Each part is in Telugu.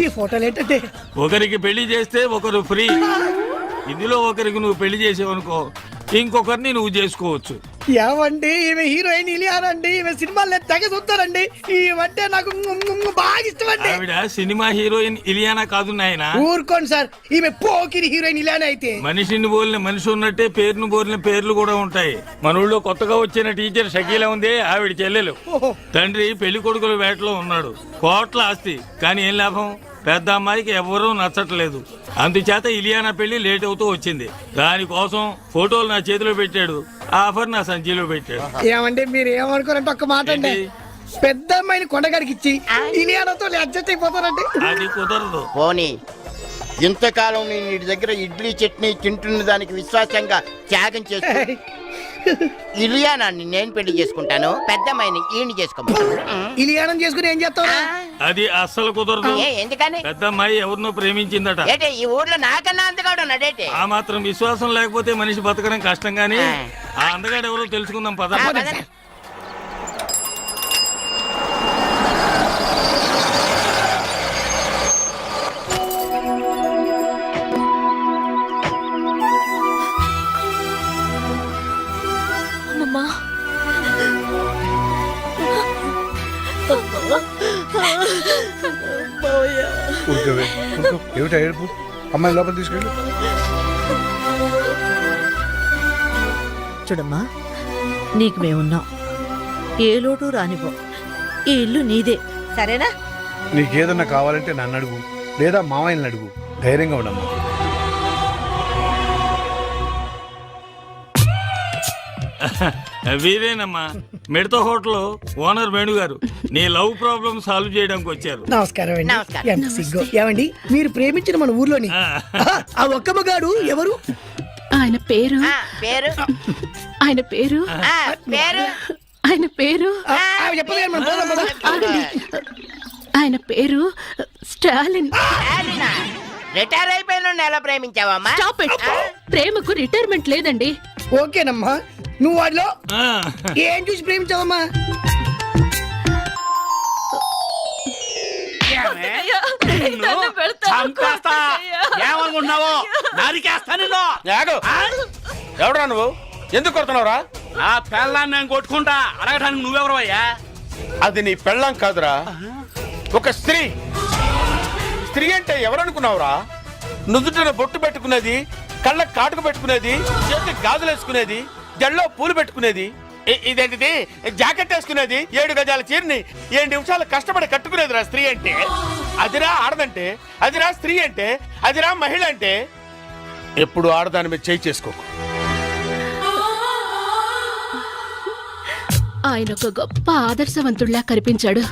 ఈ ఫోటోలు ఏంటంటే ఒకరికి పెళ్లి చేస్తే ఒకరు ఫ్రీ. ఇందులో ఒకరికి నువ్వు పెళ్లి చేసేవనుకో ఇంకొకరిని నువ్వు చేసుకోవచ్చు. ఏమండి ఈమె హీరోయిన్ ఇలియానండి, ఈమె సినిమాలు తెగ చూస్తారండి. ఈమంటే నాకు బాగా ఇష్టం అండి. ఆవిడ సినిమా హీరోయిన్ ఇలియానా కాదు నాయనా. ఊరుకోండి సార్, ఈమె పోకిరి హీరోయిన్ ఇలియానా అయితే. మనిషిని బోలిన మనిషి ఉన్నట్టే పేరును బోలిన పేర్లు కూడా ఉంటాయి. మన ఊళ్ళో కొత్తగా వచ్చిన టీచర్ షకీలా ఉంది, ఆవిడ చెల్లెలు. తండ్రి పెళ్లి కొడుకుల వేటలో ఉన్నాడు, కోట్ల ఆస్తి. కానీ ఏం లాభం, పెద్ద అమ్మాయికి ఎవరూ నచ్చట్లేదు. అందుచేత ఇలియానా పెళ్లి లేట్ అవుతూ వచ్చింది. దానికోసం ఫోటోలు నా చేతిలో పెట్టాడు, ఆఫర్ నా సంచిలో పెట్టాడు. ఏమంటే మీరు ఏమనుకోరంటే ఒక్క మాట అండి, పెద్ద అమ్మాయిని కొండగాడికి ఇచ్చి ఇలియానాతో అడ్జస్ట్ అయిపోతారండి. అది కుదరదు. పోనీ ఇంతకాలం నేను నీ దగ్గర ఇడ్లీ చట్నీ తింటున్న దానికి విశ్వాసంగా త్యాగం చేస్తూ ఇలియానాన్ని నేను పెళ్లి చేసుకుంటాను, పెద్దమ్మాయిని ఈయన చేసుకోమంటాను. ఇలియానం చేసుకుని ఏం చేస్తావు? అది అస్సలు కుదరదు. ఎందుకని? పెద్ద అమ్మాయి ఎవరినో ప్రేమించిందట. ఏటే ఈ ఊర్లో నాకన్నా అందగాడు ఉన్నాడేటే? ఆ మాత్రం విశ్వాసం లేకపోతే మనిషి బతకడం కష్టం. గానీ ఆ అందగాడు ఎవరో తెలుసుకుందాం పద. ఏమిటా ఏడుపు? అమ్మాయి లోపల తీసుకెళ్ళు. చూడమ్మా, నీకు మేమున్నాం, ఏ లోటు రానివ్వం. ఈ ఇల్లు నీదే, సరేనా? నీకేదన్నా కావాలంటే నన్ను అడుగు, లేదా మామయ్యని అడుగు. ధైర్యంగా ఉండమ్మా. వీరేనమ్మా, మిడత హోటల్ ఓనర్ వేణు గారు. నీ లవ్ ప్రాబ్లం సాల్వ్ చేయడానికి వచ్చారు. నమస్కారం అండి. ఎంత సిగ్గు. ఏమండి మీరు ప్రేమించిన మన ఊర్లోని ఆ ఒక్క మగాడు ఎవరు? ఆయన పేరు పేరు ఆయన పేరు పేరు ఆయన పేరు ఆయన పేరు స్టాలిన్. రిటైర్ అయిపోయిన ఎలా ప్రేమించావమ్మా? Stop it. ప్రేమకు రిటైర్మెంట్ లేదండి. ఓకేనమ్మా, నువ్వు వాడిలో ఏం చూసి ప్రేమించావమ్మా? ఏమనుకుంటున్నావు? ఎవడరా నువ్వు? ఎందుకు కొడుతున్నావురా? ఆ పెళ్ళాన్ని నేను కొట్టుకుంటా అడగటానికి నువ్వెవరు అయ్యా? అది నీ పెళ్ళాం కాదురా, ఒక స్త్రీ. స్త్రీ అంటే ఎవరనుకున్నావురా? నుదుటిన బొట్టు పెట్టుకునేది, కళ్ళకు కాటుకు పెట్టుకునేది, చేతికి గాజులు వేసుకునేది, జల్లో పూలు పెట్టుకునేది, ఇదేంటిది జాకెట్ వేసుకునేది, 7 గజాల చీరని 7 నిమిషాలు కష్టపడి కట్టుకునేదిరా స్త్రీ అంటే. అదిరా ఆడదంటే, అదిరా స్త్రీ అంటే, అదిరా మహిళ అంటే. ఎప్పుడు ఆడదాని మీద చేయి చేసుకోకు. ఆయన ఒక గొప్ప ఆదర్శవంతుడిలా కనిపించాడు.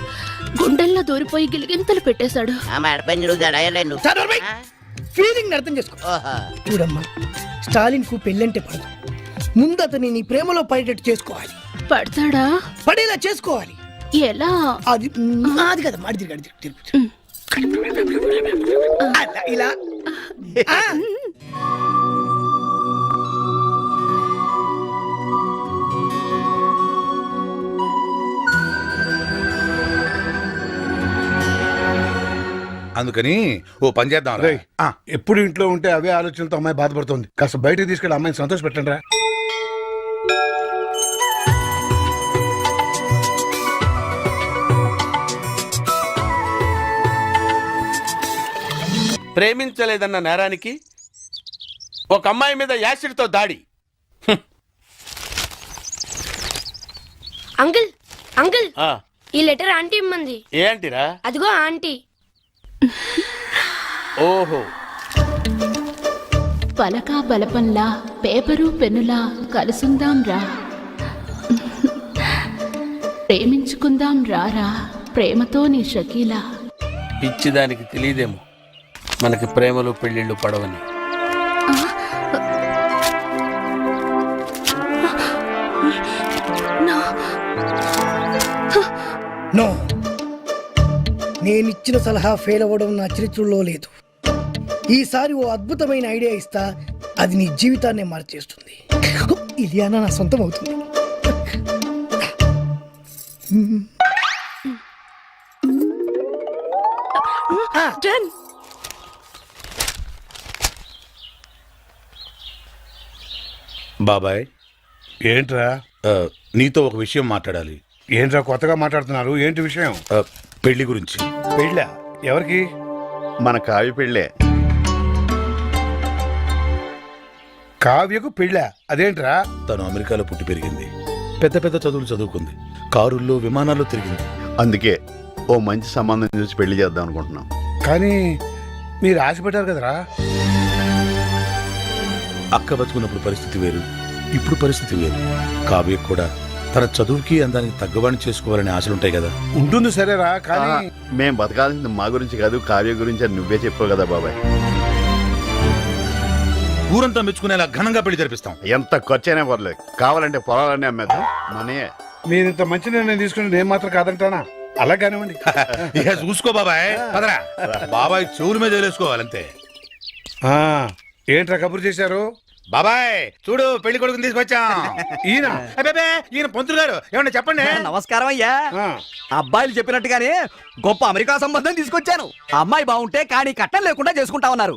గుండెల్లో దూరిపోయి గిలిగింతలు పెట్టేశాడు. ఫీలింగ్ అర్థం చేసుకో. చూడమ్మా, స్టాలిన్ కు పెళ్ళంటే పడదు. ముందు అతని నీ ప్రేమలో పడేటట్టు చేసుకోవాలి. పడతాడా? పడేలా చేసుకోవాలి. ఎలా? అది అది కదా మాడి ఇలా అందుకని ఓ పని చేద్దాం. ఎప్పుడు ఇంట్లో ఉంటే అవే ఆలోచనలతో అమ్మాయి బాధపడుతుంది. కాస్త బయటకు తీసుకెళ్ళి అమ్మాయిని సంతోష పెట్టండి రా. ప్రేమించలేదన్న నేరానికి ఒక అమ్మాయి మీద యాసిడ్ తో దాడి. అంకుల్ అంకుల్, ఈ లెటర్ ఆంటీ ఇమ్మంది. ఏ ఆంటీరా? అదిగో ఆంటీ. ఓహో. పలకా బలపంలా పేపరు పెన్నులా కలుసుందాం రా, ప్రేమించుకుందాం రారా, ప్రేమతో నీ షకీలా. పిచ్చిదానికి తెలియదేమో మనకి ప్రేమలు పెళ్లిళ్ళు పడవని. నో, నేనిచ్చిన సలహా ఫెయిల్ అవ్వడం నా చరిత్రలో లేదు. ఈసారి ఓ అద్భుతమైన ఐడియా ఇస్తా, అది నీ జీవితాన్ని మార్చేస్తుంది. ఇలియానా నా సొంతం అవుతుంది. డన్. బాబాయ్ ఏంట్రా నీతో ఒక విషయం మాట్లాడాలి. ఏంట్రా కొత్తగా మాట్లాడుతున్నారు? ఏంటి విషయం? పెళ్లి గురించి. పెళ్ళా? ఎవరికి? మన కావ్య పెళ్ళే. కావ్యకు పెళ్ళా? అదేంట్రా? తను అమెరికాలో పుట్టి పెరిగింది, పెద్ద పెద్ద చదువులు చదువుకుంది, కారుల్లో విమానాల్లో తిరిగింది. అందుకే ఓ మంచి సంబంధం చూసి పెళ్లి చేద్దాం అనుకుంటున్నాం. కానీ మీరు ఆశపడ్డారు కదరా. అక్క బతుకున్నప్పుడు పరిస్థితి వేరు, ఇప్పుడు పరిస్థితి వేరు. కావ్య కూడా తన చదువుకి అందానికి తగ్గవాడిని చేసుకోవాలనే ఆశలుంటాయి కదా. ఉంటుంది సరేరా, కానీ మేం బతకాల్సింది మా గురించి కాదు, కావ్య గురించి అని నువ్వే చెప్పావు కదా బాబాయ్. ఊరంతా మెచ్చుకునేలా ఘనంగా పెళ్లి జరిపిస్తాం. ఎంత ఖర్చైనా పర్లేదు, కావాలంటే పొలాలన్నీ అమ్మేద్దాం. మనే మీరు ఇంత మంచి నిర్ణయం తీసుకుని నేను మాత్రం కాదంటానా? అలా కానివ్వండి. ఇక చూసుకో బాబాయ్, పదరా. బాబాయ్ చెవుల మీద వేసుకోవాలంతే. ఆ, ఏంట్రా కబురు చేశారు? బాబాయ్ చూడు, పెళ్లి కొడుకుని తీసుకొచ్చాం. ఈయన అబ్బే, ఈయన పంతులు గారు, ఏమన్నా చెప్పండి. నమస్కారం అయ్యా. ఆ, అబ్బాయిలు చెప్పినట్టుగానే గొప్ప అమెరికా సంబంధం తీసుకొచ్చాను. ఆ అమ్మాయి బాగుంటే కానీ కట్టం లేకుండా చేసుకుంటా ఉన్నారు.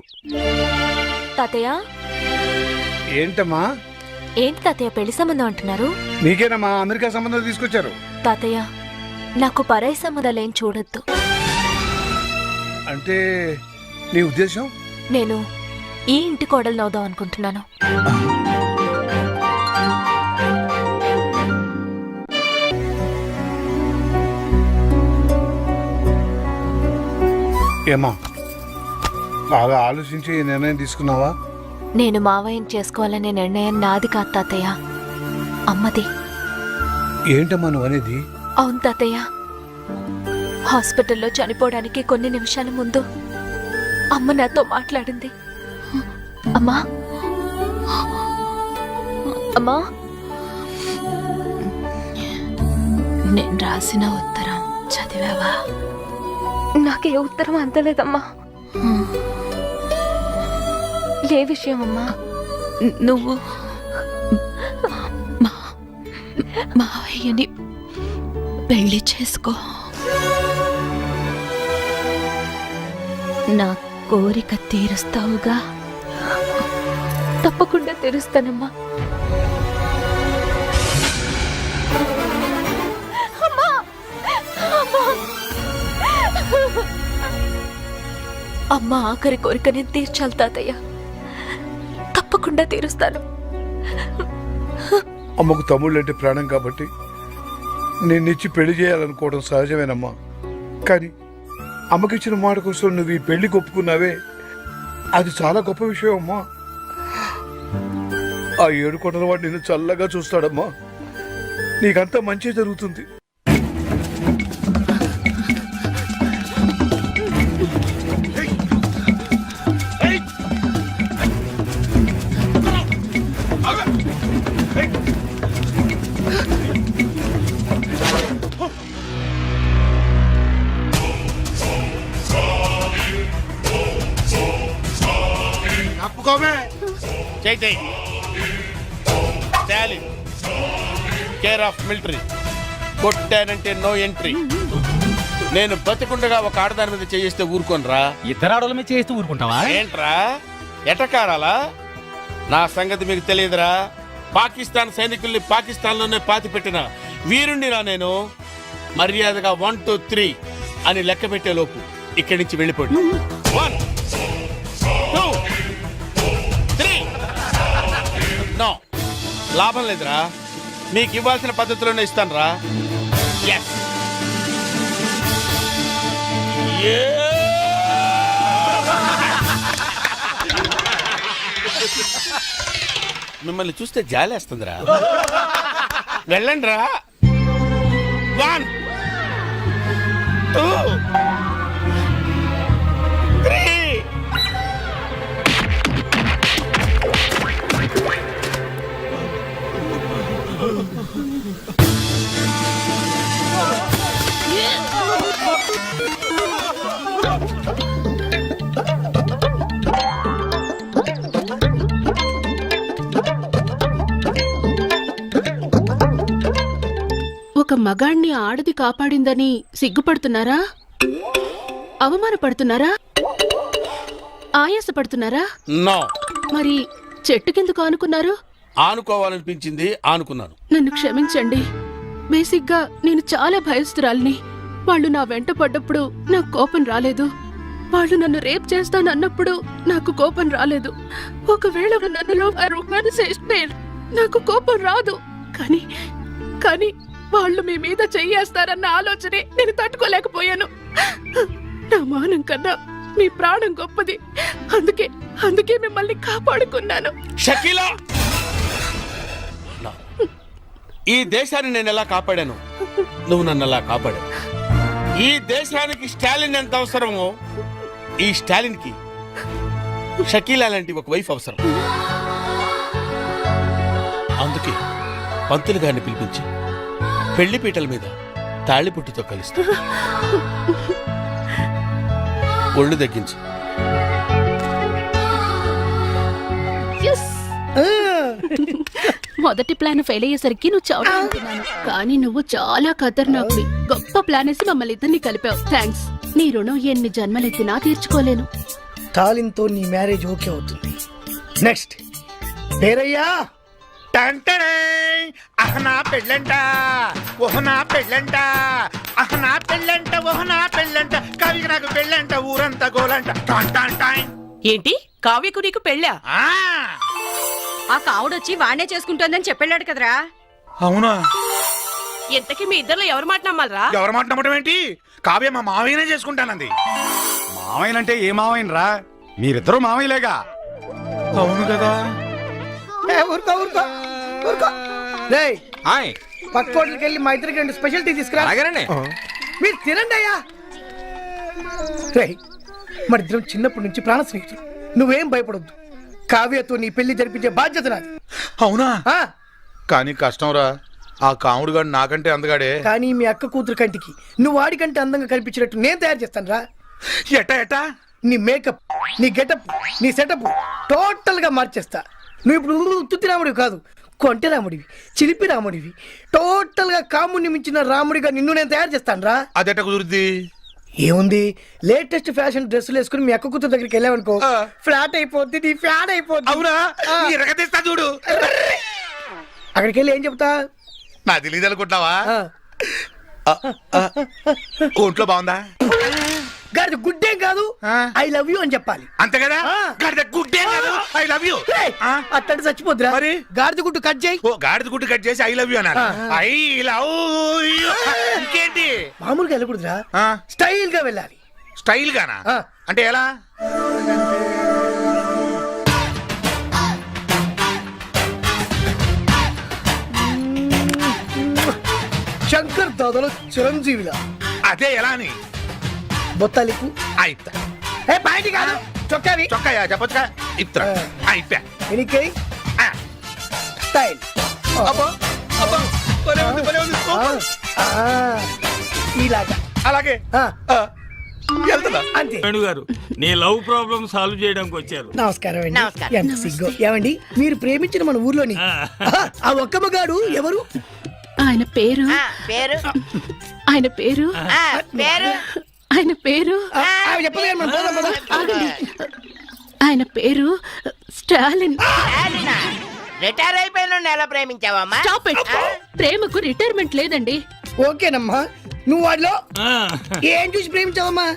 తాతయ్య ఏంటమ్మా? ఏంటి తాతయ్య పెళ్లి సంబంధం అంటున్నారు? నీకేనమ్మా అమెరికా సంబంధం తీసుకొచ్చారు. తాతయ్య నాకు పరాయి సంబంధాలేం చూడొద్దు. అంటే నీ ఉద్దేశం? నేను ఈ ఇంటి కోడలు నవ్వుదాం అనుకుంటున్నాను. ఏమా బాగా ఆలోచించి ఈ నిర్ణయం తీసుకున్నావా? నేను మావయ్యని చేసుకోవాలనే నిర్ణయం నాది కాదు తాతయ్య, అమ్మది. ఏంటమ్మా నువ్వు అనేది? అవును తాతయ్య, హాస్పిటల్లో చనిపోవడానికి కొన్ని నిమిషాల ముందు అమ్మ నాతో మాట్లాడింది. అమ్మా అమ్మా, నేను రాసిన ఉత్తరం చదివావా? నాకే ఉత్తరం అందలేదమ్మా. ఏ విషయం అమ్మా? నువ్వు మావయ్యని పెళ్లి చేసుకో. నా కోరిక తీరుస్తావుగా? తప్పకుండా తీరుస్తానమ్మా. అమ్మ ఆఖరి కోరిక నేను తీర్చాలి తాతయ్య, తప్పకుండా తీరుస్తాను. అమ్మకు తమ్ముళ్ళు అంటే ప్రాణం కాబట్టి నిన్నిచ్చి పెళ్లి చేయాలనుకోవడం సహజమేనమ్మా. కానీ అమ్మకిచ్చిన మాట కోసం నువ్వు ఈ పెళ్లి ఒప్పుకున్నావే, అది చాలా గొప్ప విషయం అమ్మా. ఆ 7 కొండల వాడు నిన్ను చల్లగా చూస్తాడమ్మా. నీకంతా మంచి జరుగుతుంది. Care of military. కొట్టానంటే నో ఎంట్రీ. నేను బతికుండగా ఒక ఆడదాని మీద చేయిస్తే ఊరుకోనరా? ఇద్దరు ఆడోళ్ళ మీద చేస్తూ ఊరుకుంటావా? ఏంట్రా ఎటకారాలా? నా సంగతి మీకు తెలియదురా. పాకిస్తాన్ సైనికుల్ని పాకిస్తాన్లోనే పాతి పెట్టిన వీరుణ్ణిరా నేను. మర్యాదగా 1 2 3 అని లెక్క పెట్టే లోపు ఇక్కడి నుంచి వెళ్ళిపోండి. 1 2 3. నో, లాభం లేదురా. మీకు ఇవ్వాల్సిన పద్ధతిలోనే ఇస్తాను రా. మిమ్మల్ని చూస్తే జాలేస్తుందిరా. వెళ్ళండి రా. 1 2 3. ఒక మగాణ్ణి ఆడది కాపాడిందని సిగ్గుపడుతున్నారా? అవమానపడుతున్నారా? ఆయాసపడుతున్నారా? నో, మరి చెట్టుకెందుకు ఆనుకున్నారు? ఆనుకోవాలనిపించింది, ఆనుకున్నాను. నన్ను క్షమించండి. బేసిక్గా నేను చాలా భయస్తురాలిని. వాళ్ళు నా వెంట పడ్డప్పుడు నాకు కోపం రాలేదు. వాళ్ళు నన్ను రేప్ చేస్తానన్నప్పుడు నాకు కోపం రాలేదు. ఒకవేళ నన్నులో చేస్తే నాకు కోపం రాదు. కానీ వాళ్ళు మీ మీద చెయ్యేస్తారన్న ఆలోచనే నేను తట్టుకోలేకపోయాను. నా మానం కన్నా మీ ప్రాణం గొప్పది. అందుకే మిమ్మల్ని కాపాడుకున్నాను. షకీలా, ఈ దేశాన్ని నేను ఎలా కాపాడాను, నువ్వు నన్ను ఎలా కాపాడావు. ఈ దేశానికి స్టాలిన్ ఎంత అవసరమో, ఈ స్టాలిన్ కి షకీలా లాంటి ఒక వైఫ్ అవసరం. అందుకే పంతులు గారిని పిలిపించి పెళ్లి పీటల మీద తాళిపుట్టుతో కలుస్తా. ఒళ్ళు తగ్గించు. మొదటి ప్లాన్ ఫెయిల్ అయ్యేసరికి నువ్వు చావుతున్నాను, కానీ నువ్వు చాలా ఖతర్నాక్వి. గొప్ప ప్లాన్ వేసి మమ్మల్ని ఇద్దరిని కలిపావు. థ్యాంక్స్. నీ రుణం ఎన్ని జన్మలెత్తినా తీర్చుకోలేను. తాలింతో నీ మ్యారేజ్ ఓకే అవుతుంది. నెక్స్ట్ పేరయ్యా. అహనా పెళ్ళంట, ఓహనా పెళ్ళంట, అహనా పెళ్ళంట, ఓహనా పెళ్ళంట, కవికి నాకు పెళ్ళంట, ఊరంతా గోలంట. ఏంటి కావ్యకు నీకు పెళ్ళా? ఆ కావుడొచ్చి వాణ్ణే చేసుకుంటోందని చెప్పాడు కదరా. అవునా? ఎంతకీ మీ ఇద్దరిలో ఎవరు మాట నమ్మాలరా? ఎవరు మాట నమ్మటం ఏంటి? కావ్య మా మావయ్యనే చేసుకుంటానంది. మావయ్యనంటే ఏ మావయ్యనరా? మీరిద్దరూ మావయ్యలేగా. అవును కదా. పక్క హోటల్కి వెళ్ళి మా ఇద్దరికి 2 స్పెషల్ టీ తీసుకురా. మీరు తినండి అయ్యా. మరి ఇద్దరం చిన్నప్పటి నుంచి ప్రాణ స్నేహితులు. నువ్వేం భయపడొద్దు. కావ్యతో నీ పెళ్లి జరిపించే బాధ్యత నాది. అవునా? కానీ కష్టంరా, ఆ కాముడు గాడు నాకంటే అందగాడే. కానీ మీ అక్క కూతురు కంటికి నువ్వు వాడికంటే అందంగా కనిపించినట్టు నేను తయారు చేస్తాను రా. ఎట్టా నీ మేకప్, నీ గెటప్, నీ సెటప్ టోటల్ గా మార్చేస్తా. నువ్వు ఇప్పుడు ఉత్తుత్తి రాముడివి కాదు, కొంటె రాముడివి, చిలిపి రాముడివి. టోటల్ గా కాముడిని మించిన రాముడిగా నిన్ను నేను తయారు చేస్తాను రా. అదెట్ట కుదురుద్ది? ఏముంది, లేటెస్ట్ ఫ్యాషన్ డ్రెస్సులు వేసుకుని మీ అక్క కూతురు దగ్గరికి వెళ్ళావనుకో, ఫ్లాట్ అయిపోద్ది, నీ ఫ్యాన్ అయిపోద్ది. అవునా? ఎరగదీస్తా చూడు. అక్కడికి వెళ్ళి ఏం చెప్తా? నా తెలియదు అనుకుంటున్నావా? ఒంట్లో బాగుందా? గాడిద గుడ్డేం కాదు, ఐ లవ్ యూ అని చెప్పాలి. అంతే కదా? గాడిద గుడ్డే కాదు, ఐ లవ్ యూ. అట్టంటే చచ్చిపోద్దురా. మరి గాడిద గుడ్డు కట్ చేయి. గాడిద గుడ్డు కట్ చేసి ఐ లవ్ యూ అన్నారు. I love you. ఇంకేంటి? మామూలుగా వెళ్ళకూడదురా, స్టైల్ గా వెళ్ళాలి. స్టైల్ గానా? అంటే ఎలా? శంకర్ దాదాలో చిరంజీవిలా. అదే ఎలా అని? బొత్తాలిపు అయితా. బయటి కాదు, చొక్కావి. చొక్కాయా చెప్పొచ్చుగా. ఇత్తా అయిపోయా. ఎనికై స్టైల్. ఇలాగా. అలాగే వెళ్తుందా? అంతే. వేణుగారు, నీ లవ్ ప్రాబ్లం సాల్వ్ చేయడానికి వచ్చారు. నమస్కారం అండి. ఎంత సిగ్గు. ఏమండి, మీరు ప్రేమించిన మన ఊర్లోని ఆ ఒక్క మగాడు ఎవరు? ఆయన పేరు ఆయన పేరు ఆయన పేరు ఆగండి. ఆయన పేరు స్టాలిన్. రిటైర్ అయిపోయిన ఎలా ప్రేమించావమ్మా? Stop it. ప్రేమకు రిటైర్మెంట్ లేదండి. ఓకేనమ్మా, నువ్వు వాడిలో ఏం చూసి ప్రేమించావమ్మా?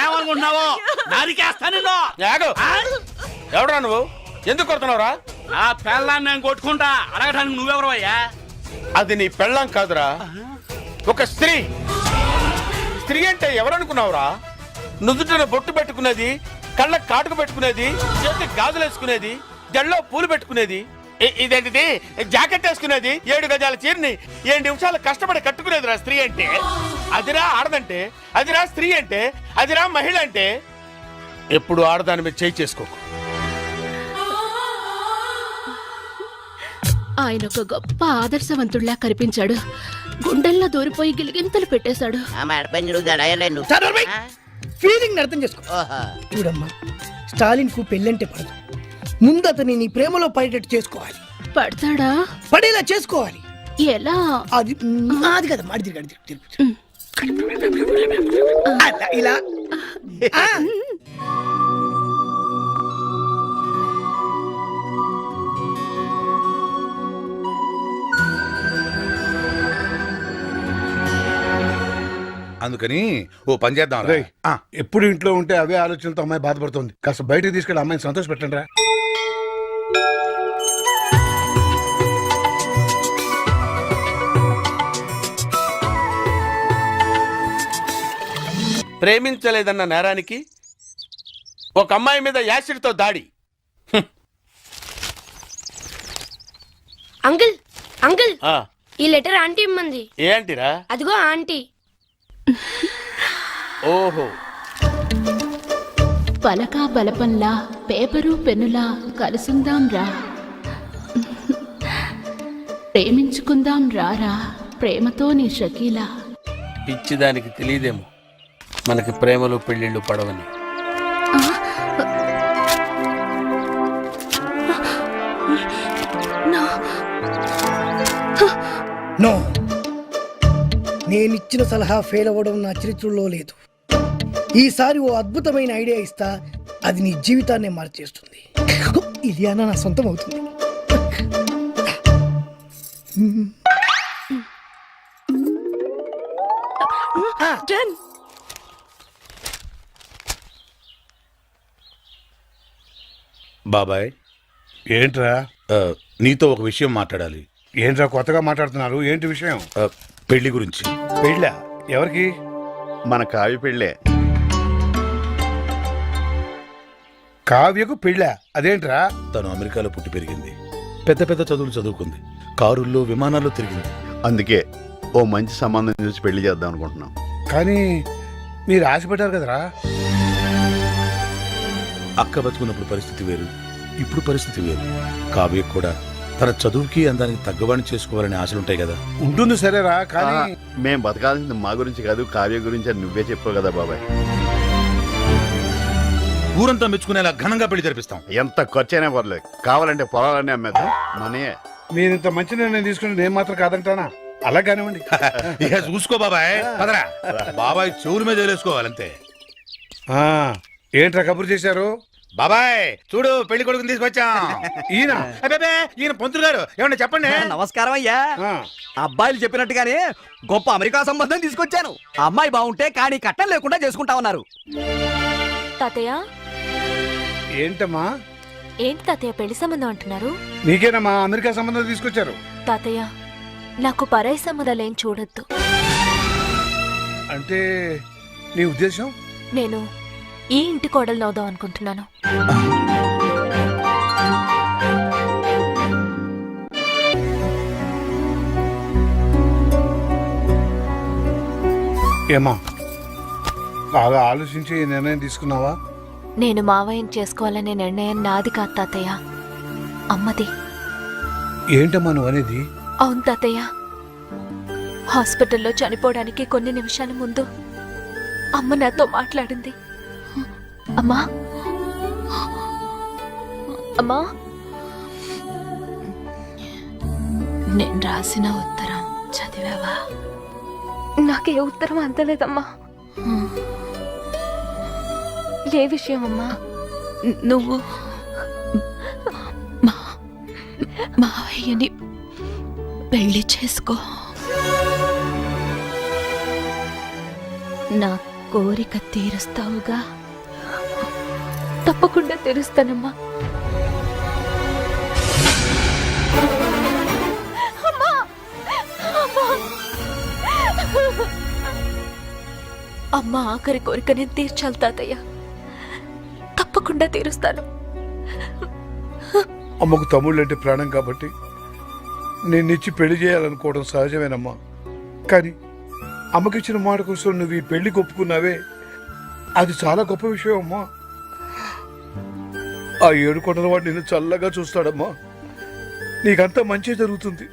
ఏమనుకుంటున్నావు? నరికేస్తా నిన్ను. ఎవడరా నువ్వు? ఎందుకు కొడుతున్నావురా? ఆ పెళ్ళాన్ని నేను కొట్టుకుంటా అడగడానికి నువ్వెవరు అయ్యా? అది నీ పెళ్ళాం కాదురా, ఒక స్త్రీ. స్త్రీ అంటే ఎవరనుకున్నావురా? నుదుటిన బొట్టు పెట్టుకునేది, కళ్ళ కాటుకు పెట్టుకునేది, చేతి గాజులు వేసుకునేది, జల్లో పూలు పెట్టుకునేది, ఇదేంటిది జాకెట్ వేసుకునేది, 7 గజాల చీరని 7 నిమిషాలు కష్టపడి కట్టుకునేదిరా స్త్రీ అంటే. అదిరా ఆడదంటే, అదిరా స్త్రీ అంటే, అదిరా మహిళ అంటే. ఎప్పుడు ఆడదాని మీద చేయి చేసుకోకు. ఆయన ఒక గొప్ప ఆదర్శవంతుడిలా కనిపించాడు. గుండెల్లో దూరిపోయి గిలిగింతలు పెట్టేశాడు. ఫీలింగ్ అర్థం చేసుకో. చూడమ్మా, స్టాలిన్ కు పెళ్ళంటే పడదు. ముందు అతని నీ ప్రేమలో పడేటట్టు చేసుకోవాలి. పడతాడా? పడేలా చేసుకోవాలి. ఎలా? అది అది కదా మాడి తిరిగి అలా ఇలా ఆ. అందుకని ఓ పని చేద్దాం రేయ్, ఎప్పుడు ఇంట్లో ఉంటే అవే ఆలోచనలతో అమ్మాయి బాధపడుతుంది. కాస్త బయటకు తీసుకెళ్ళి అమ్మాయిని సంతోష పెట్టండి రా. ప్రేమించలేదన్న నేరానికి ఒక అమ్మాయి మీద యాసిడ్తో దాడి. అంకుల్ అంకుల్ ఆ, ఈ లెటర్ ఆంటీ ఇమ్మంది. ఏ అంటిరా? అదిగో ఆంటీ. ఓహో, పలకా బలపంలా పేపరు పెన్నులా కలుసుందాం రా, ప్రేమించుకుందాం రారా, ప్రేమతో నీ షకీలా. పిచ్చిదానికి తెలియదేమో మనకి ప్రేమలు పెళ్ళిళ్ళు పడవని. నో, నేనిచ్చిన సలహా ఫెయిల్ అవ్వడం నా చరిత్రలో లేదు. ఈసారి ఓ అద్భుతమైన ఐడియా ఇస్తా, అది నీ జీవితాన్నే మార్చేస్తుంది. ఇలియానా నా సొంతం అవుతుంది. బాబాయ్, ఏంట్రా నీతో ఒక విషయం మాట్లాడాలి. ఏంట్రా కొత్తగా మాట్లాడుతున్నారు? ఏంటి విషయం? పెళ్లి గురించి. పెళ్ళా? ఎవరికి? మన కావ్య పెళ్ళే. కావ్యకు పెళ్ళా? అదేంట్రా? తను అమెరికాలో పుట్టి పెరిగింది, పెద్ద పెద్ద చదువులు చదువుకుంది, కారుల్లో విమానాల్లో తిరిగింది. అందుకే ఓ మంచి సంబంధం చూసి పెళ్లి చేద్దాం అనుకుంటున్నాం. కానీ మీరు ఆశపడ్డారు కదరా. అక్క బతుకున్నప్పుడు పరిస్థితి వేరు, ఇప్పుడు పరిస్థితి వేరు. కావ్య కూడా తన చదువుకి అందానికి తగ్గవాణి చేసుకోవాలనే ఆశలుంటాయి కదా. ఉంటుంది సరేరా, కానీ మేం బతకాల్సింది మా గురించి కాదు, కావ్య గురించి అని నువ్వే చెప్పావు కదా బాబాయ్. ఊరంతా మెచ్చుకునేలా ఘనంగా పెళ్లి జరిపిస్తాం. ఎంత ఖర్చైనా పర్లేదు, కావాలంటే పొలాలన్నీ అమ్మేద్దాం. మనే మీరు ఇంత మంచి నిర్ణయం తీసుకుని నేను మాత్రం కాదంటానా? అలా కానివ్వండి. ఇక చూసుకో బాబాయ్, పదరా. బాబాయ్ చెవుల మీద వేలేసుకోవాలంతే. ఏంట్రా కబురు చేశారు? బాబాయ్ చూడు, పెళ్లి కొడుకుని తీసుకొచ్చాం. ఈయన అబ్బే, ఈయన పంతులు గారు, ఏమన్నా చెప్పండి. నమస్కారం అయ్యా. అబ్బాయిలు చెప్పినట్టుగానే గొప్ప అమెరికా సంబంధం తీసుకొచ్చాను. అమ్మాయి బాగుంటే కానీ కట్టం లేకుండా చేసుకుంటా ఉన్నారు. తాతయ్య ఏంటమ్మా? ఏంటి తాతయ్య పెళ్లి సంబంధం అంటున్నారు? నీకేనమ్మా అమెరికా సంబంధం తీసుకొచ్చారు. తాతయ్య నాకు పరాయి సంబంధాలు ఏం చూడొద్దు. అంటే నీ ఉద్దేశం? నేను ఈ ఇంటి కోడలు అవుదాం అనుకుంటున్నాను. ఏమా బాగా ఆలోచించి ఈ నిర్ణయం తీసుకున్నావా? నేను మావయ్యని చేసుకోవాలనే నిర్ణయం నాది కాదు తాతయ్య, అమ్మది. ఏంటమ్మా నువ్వు అనేది? అవును తాతయ్య, హాస్పిటల్లో చనిపోవడానికి కొన్ని నిమిషాల ముందు అమ్మ నాతో మాట్లాడింది. అమ్మా అమ్మా, నేను రాసిన ఉత్తరం చదివావా? నాకే ఉత్తరం అందలేదమ్మా. ఏ విషయం అమ్మా? నువ్వు మావయ్యని పెళ్లి చేసుకో, నా కోరిక తీరుస్తావుగా? తప్పకుండా తెలుస్తానమ్మా. అమ్మ ఆఖరి కోరిక నేను తీర్చాలి తాతయ్య, తప్పకుండా తీరుస్తాను. అమ్మకు తమ్ముళ్ళు అంటే ప్రాణం కాబట్టి నిన్నిచ్చి పెళ్లి చేయాలనుకోవడం సహజమేనమ్మా. కానీ అమ్మకిచ్చిన మాట కోసం నువ్వు ఈ పెళ్లి ఒప్పుకున్నావే, అది చాలా గొప్ప విషయం అమ్మా. ఆ 7 కొండల వాడు నిన్ను చల్లగా చూస్తాడమ్మా. నీకంతా మంచి జరుగుతుంది.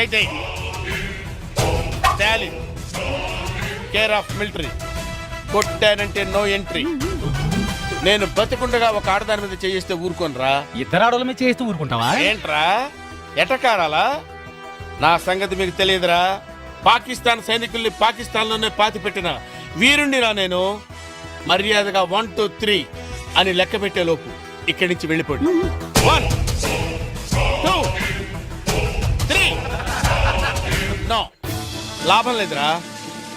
జైతే స్టాలిన్ కేర్ ఆఫ్ మిలిటరీ. కొట్టానంటే నో ఎంట్రీ. నేను బతికుండగా ఒక ఆడదాని మీద చేయిస్తే ఊరుకోనరా? ఇద్దరు ఆడోళ్ళ మీద చేస్తూ ఊరుకుంటావా? ఏంట్రా ఎటకారాలా? నా సంగతి మీకు తెలియదురా. పాకిస్తాన్ సైనికుల్ని పాకిస్తాన్లోనే పాతి పెట్టిన వీరుణ్ణిరా నేను. మర్యాదగా 1 2 3 అని లెక్క పెట్టే లోపు ఇక్కడి నుంచి వెళ్ళిపోండి. 1 2 3. నో, లాభం లేదురా.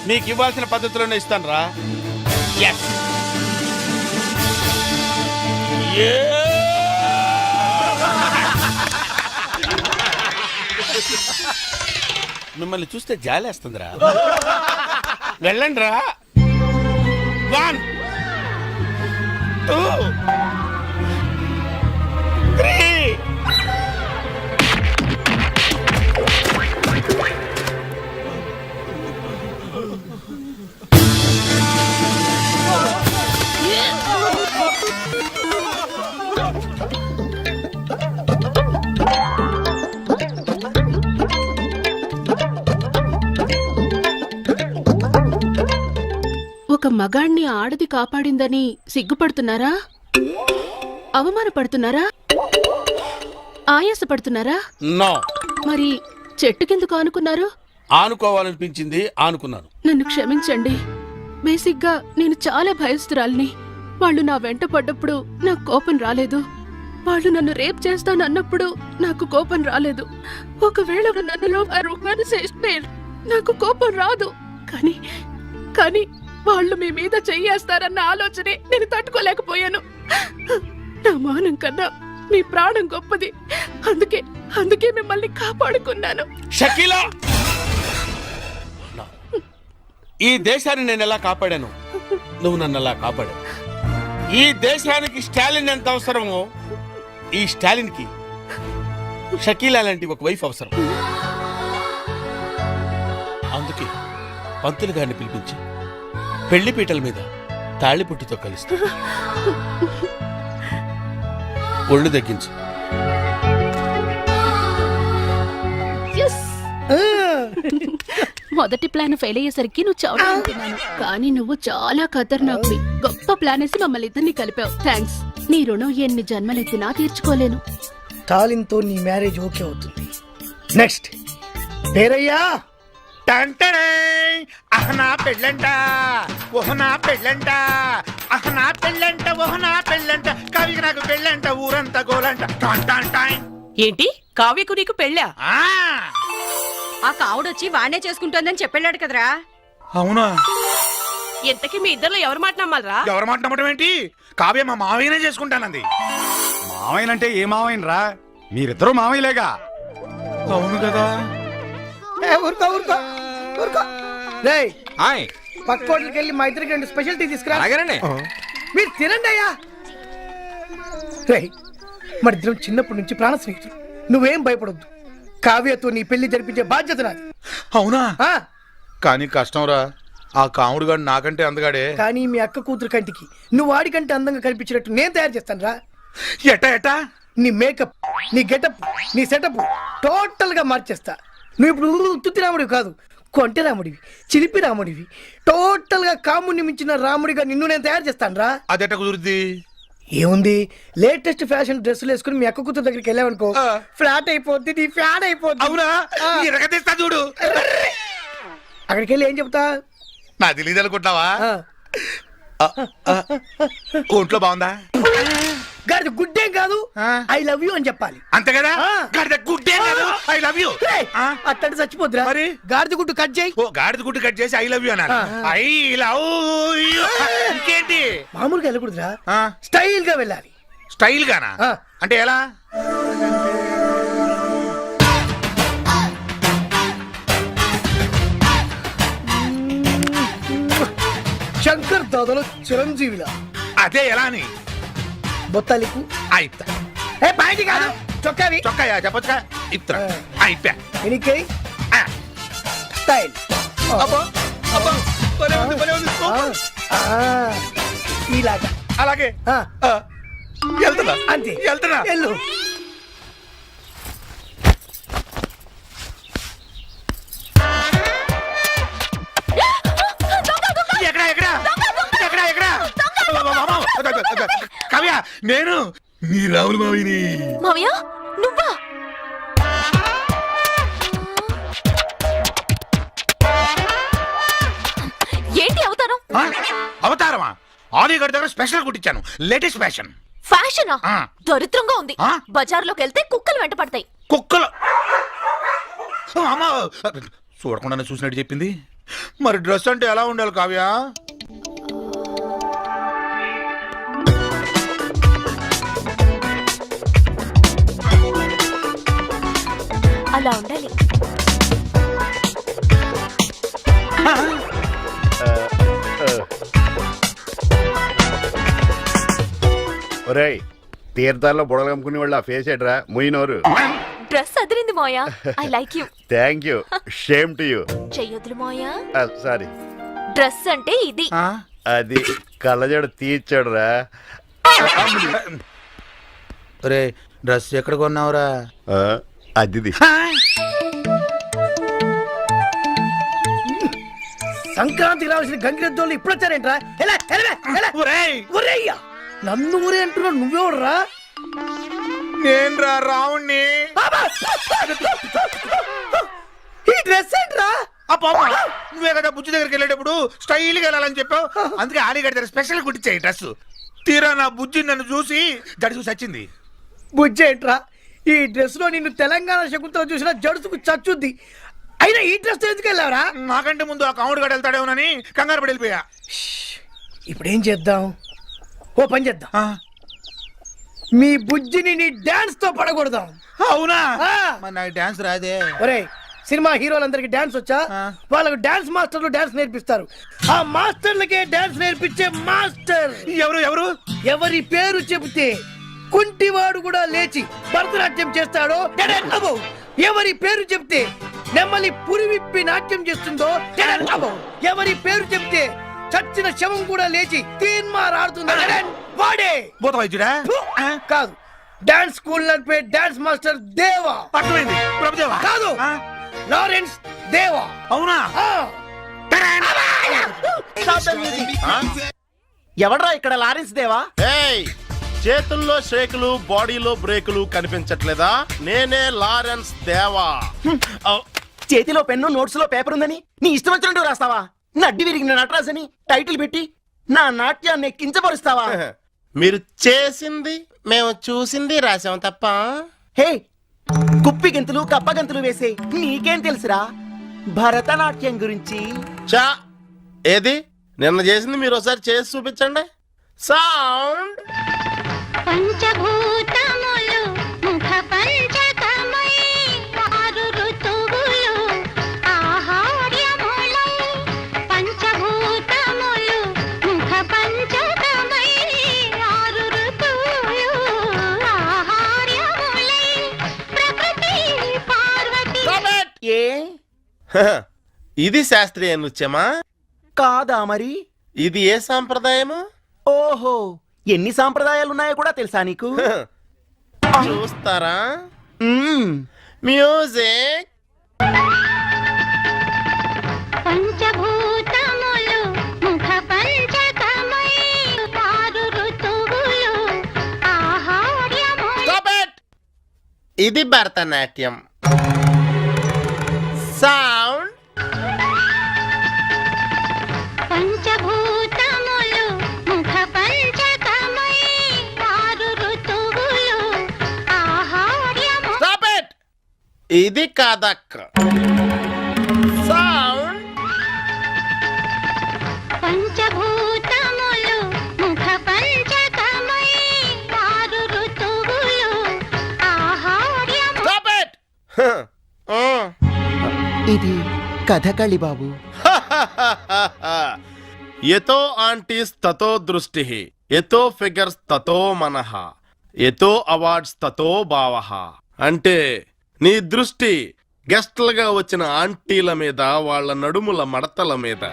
మీకు ఇవ్వాల్సిన పద్ధతిలోనే ఇస్తానురా. ఎస్. మిమ్మల్ని చూస్తే జాలేస్తుందిరా. వెళ్ళండి రా. 1 2 3. ఒక మగాణ్ణి ఆడది కాపాడిందని సిగ్గుపడుతున్నారా? అవమానపడుతున్నారా? ఆయాసపడుతున్నారా? నో. మరి చెట్టు కిందకు ఆనుకున్నారు? ఆనుకోవాలనిపించింది, ఆనుకున్నాను. నన్ను క్షమించండి. బేసిక్గా నేను చాలా భయస్తురాల్ని. వాళ్ళు నా వెంట పడ్డప్పుడు నాకు కోపం రాలేదు. వాళ్ళు నన్ను రేప్ చేస్తానన్నప్పుడు నాకు కోపం రాలేదు. ఒకవేళ నన్నులో నాకు కోపం రాదు. కానీ వాళ్ళు మీ మీద చెయ్యేస్తారన్న ఆలోచనే నేను తట్టుకోలేకపోయాను. నా మానం కన్నా మీ ప్రాణం గొప్పది. అందుకే మిమ్మల్ని కాపాడుకున్నాను. షకీలా, ఈ దేశాన్ని నేను ఎలా కాపాడాను, నువ్వు నన్ను అలా కాపాడావు. ఈ దేశానికి స్టాలిన్ ఎంత అవసరమో, ఈ స్టాలిన్ కి షకీలా లాంటి ఒక వైఫ్ అవసరం. అందుకే పంతులు గారిని పిలిపించి పెళ్లిపీటల మీద తాళిపుట్టుతో కలుస్తా. ఒళ్ళు తగ్గించు. మొదటి ప్లాన్ ఫెయిల్ అయ్యేసరికి నువ్వు చావుతున్నాను, కానీ నువ్వు చాలా ఖతర్నాక్వి. గొప్ప ప్లాన్ వేసి మమ్మల్ని ఇద్దరిని కలిపావు. థ్యాంక్స్. నీ రుణం ఎన్ని జన్మలెత్తినా తీర్చుకోలేను. తాలింతో నీ మ్యారేజ్ ఓకే అవుతుంది. నెక్స్ట్ పేరయ్యా. టంటడే అహనా పెళ్ళంట ఓహనా పెళ్ళంట అహనా పెళ్ళంట ఓహనా పెళ్ళంట కవికి నాకు పెళ్ళంట ఊరంతా గోలంట. ఏంటి కావ్యకు నీకు పెళ్ళా? ఆ ఆ కావుడొచ్చి వాణ్ణే చేసుకుంటోందని చెప్పెళ్ళాడు కదరా. అవునా? ఎంతకీ మీ ఇద్దరిలో ఎవరు మాట నమ్మాలరా? ఎవరు మాట నమ్మటం ఏంటి? కావ్య మా మావయ్యనే చేసుకుంటానంది. మావయ్యనంటే ఏ మావయ్యనరా? మీరిద్దరూ మావయ్యలేగా. అవును కదా. ఊరుకో ఊరుకో ఊరుకో. రేయ్, పక్క హోటల్కి వెళ్ళి మా ఇద్దరికి 2 స్పెషల్ టీ తీసుకురా. మీరు తినండి అయ్యా. రేయ్, మన ఇద్దరం చిన్నప్పటి నుంచి ప్రాణ స్నేహితులు. నువ్వేం భయపడొద్దు. కావ్యతో నీ పెళ్లి జరిపించే బాధ్యత నాది. అవునా? కానీ కష్టం రా. ఆ కాముడు గాడు నాకంటే అందగాడే. కానీ మీ అక్క కూతురు కంటికి నువ్వు వాడికంటే అందంగా కనిపించినట్టు నేను తయారు చేస్తాను రా. ఎట్టా నీ మేకప్, నీ గెటప్, నీ సెటప్ టోటల్ గా మార్చేస్తా. నువ్వు ఇప్పుడు తుత్తి రాముడివి కాదు, కొంటె రాముడివి, చిలిపి రాముడివి. టోటల్ గా కాముడిని మించిన రాముడిగా నిన్ను నేను తయారు చేస్తాను రా. అదెట్ట కుదురుద్ది? ఏముంది, లేటెస్ట్ ఫ్యాషన్ డ్రెస్సులు వేసుకుని మీ అక్క కూతురు దగ్గరికి వెళ్ళావనుకో, ఫ్లాట్ అయిపోద్ది, నీ ఫ్యాన్ అయిపోద్ది. అవునా? ఎరగదీస్తా చూడు. అక్కడికి వెళ్ళి ఏం చెప్తా? నా తెలియదు అనుకుంటావా? ఒంట్లో బాగుందా? గాడిద గుడ్డేం కాదు, ఐ లవ్ యూ అని చెప్పాలి. అంతే కదా? గాడిద గుడ్డే కాదు, ఐ లవ్ యూ. అట్టంటే చచ్చిపోద్దురా. మరి గాడిద గుడ్డు కట్ చేయి. ఓ, గాడిద గుడ్డు కట్ చేసి ఐ లవ్ యూ అన్నారు. I love you. ఇంకేంటి? మామూలుగా వెళ్ళకూడదురా, స్టైల్ గా వెళ్ళాలి. స్టైల్ గానా? అంటే ఎలా? శంకర్ దాదాలో చిరంజీవిలా. అదే ఎలా అని? బొత్తాలికు అయితా. ఏ పాయింట్ కాదు, చొక్కావి. చొక్కాయా చెప్పొచ్చుగా. ఇత్తా అయిపోయా. ఎనికై స్టైల్. ఇలాగా. అలాగే వెళ్తున్నా. అంతే, వెళ్తున్నా. వెళ్ళు. నేను నీ రాములు మావిని. మావయ్య నువ్వా? ఏంటి అవతారం? అవతారమా? ఆలీగఢ్ దగ్గర స్పెషల్ కుట్టించాను, లేటెస్ట్ ఫ్యాషన్. ఫ్యాషనా? ఆ. దరిద్రంగా ఉంది. ఆ? బజార్లోకి వెళ్తే కుక్కలు వెంట పడతాయి. కుక్కలు అమ్మా చూడకుండానే చూసినట్టు చెప్పింది. మరి డ్రెస్ అంటే ఎలా ఉండాలి కావ్య? అలా ఉండాలి. ఒరేయ్, తీర్థాల్లో బుడగలు అమ్ముకునే వాళ్ళు ఆ ఫేస్ ఏట్రా ముయినోరు. డ్రెస్ అదిరింది మోయా. I like you. Thank you. Shame to you. చెయ్యొద్దులు మోయా. సారీ. డ్రెస్ అంటే ఇది. అది కళ్ళజోడు తీర్చాడురా. రే డ్రెస్ ఎక్కడ కొన్నావురా? అది సంక్రాంతికి రావాల్సిన గంగిరెద్దోళ్ళు ఇప్పుడు వచ్చారేంట్రా? ఒరేయ్యా, నన్ను ఊరే అంటున్నావు, నువ్వెవడరా? నేను రా రావుణ్ణి. ఈ డ్రెస్ ఏంట్రా? నువ్వే కదా బుజ్జి దగ్గరికి వెళ్ళేటప్పుడు స్టైల్ గా వెళ్ళాలని చెప్పావు. అందుకే ఆలీగఢ్ దగ్గర స్పెషల్ కుట్టించాయి డ్రెస్. తీరా నా బుజ్జి నన్ను చూసి జడుసు చచ్చింది. బుజ్జి ఏంట్రా? ఈ డ్రెస్ లో నిన్ను తెలంగాణ శకుంతల చూసిన జడుసుకు చచ్చుద్ది. అయినా ఈ డ్రెస్ ఎందుకు వెళ్ళావరా? నాకంటే ముందు ఆ కాముడు గడు వెళ్తాడేమోనని కంగారు పడి వెళ్ళిపోయా. ఇప్పుడు ఏం చేద్దాం? ఓ పని చేద్దాం, మీ బుజ్జిని నీ డాన్స్ తో పడగొడదాం. అవునా? నాకు డాన్స్ రాదే. ఒరేయ్, సినిమా హీరోలందరికి డాన్స్ వచ్చా? వాళ్ళకు డాన్స్ మాస్టర్లు డాన్స్ నేర్పిస్తారు. ఆ మాస్టర్లకే డాన్స్ నేర్పించే మాస్టర్ ఎవరు? ఎవరు? ఎవరి పేరు చెబితే కుంటివాడు కూడా లేచి భరతనాట్యం చేస్తాడో అబ్బో, ఎవరి పేరు చెబితే నెమ్మలి పురి విప్పి నాట్యం చేస్తుందో అబ్బో, ఎవరి పేరు చెబితే చచ్చిన శవం కూడా లేచి తీన్మార్ ఆడుతుందో వాడే. భూత వైద్యుడా? కాదు, డాన్స్ స్కూల్ నడిపే డాన్స్ మాస్టర్ దేవా. అర్థమైంది. ప్రభుదేవా కాదు, లారెన్స్ దేవా. అవునా? ఎవడ్రా ఇక్కడ లారెన్స్ దేవా? చేతుల్లో షేకులు బాడీలో బ్రేకులు కనిపించట్లేదా? నేనే లారెన్స్ దేవా. చేతిలో పెన్ను నోట్స్ లో పేపర్ ఉందని నీ ఇష్టం వచ్చినట్టు రాస్తావా? నడ్డి విరిగిన నటరాజ్ అని టైటిల్ పెట్టి నా నాట్యాన్ని కించపరుస్తావా? మీరు చేసింది మేము చూసింది రాసాం తప్ప. హే, కుప్పి గెంతులు కప్ప గెంతులు వేసే నీకేం తెలుసురా భరతనాట్యం గురించి? చా ఏది నిన్న చేసింది మీరు ఒకసారి చేసి చూపించండి. సౌండ్. పంచభూతములు ముఖ పంచకమై ఆరు ఋతువులు ఆహార్యములై. పంచభూతములు ముఖ పంచకమై ఆరు ఋతువులు ఆహార్యములై. ప్రకృతి పార్వతి. ఏ ఇది శాస్త్రీయ నృత్యమా? కాదా మరి? ఇది ఏ సాంప్రదాయము? ఓహో, ఎన్ని సాంప్రదాయాలున్నాయో కూడా తెలుసా నీకు? చూస్తారా? మ్యూజిక్. పంచభూతములు ముఖ పంచకమై ఆరు ఋతువులు ఆహార్యములై. ఇది భరతనాట్యం. సౌండ్. పంచభూతములు ముఖ పంచకమై ఆరు ఋతువులు ఆహార్యములై. ఇది కథక్. సౌండ్. పంచభూతములు ముఖ పంచకమై ఆరు ఋతువులు ఆహార్యములై. ఇది కథకళి బాబు. ఎతో ఆంటీస్ తతో దృష్టి, ఎతో ఫిగర్స్ తతో మనః, ఎతో అవార్డ్స్ తతో భావః. అంటే నీ దృష్టి గెస్ట్లుగా వచ్చిన ఆంటీల మీద, వాళ్ళ నడుముల మడతల మీద,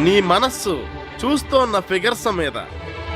నీ మనస్సు చూస్తోన్న ఫిగర్స్ మీద.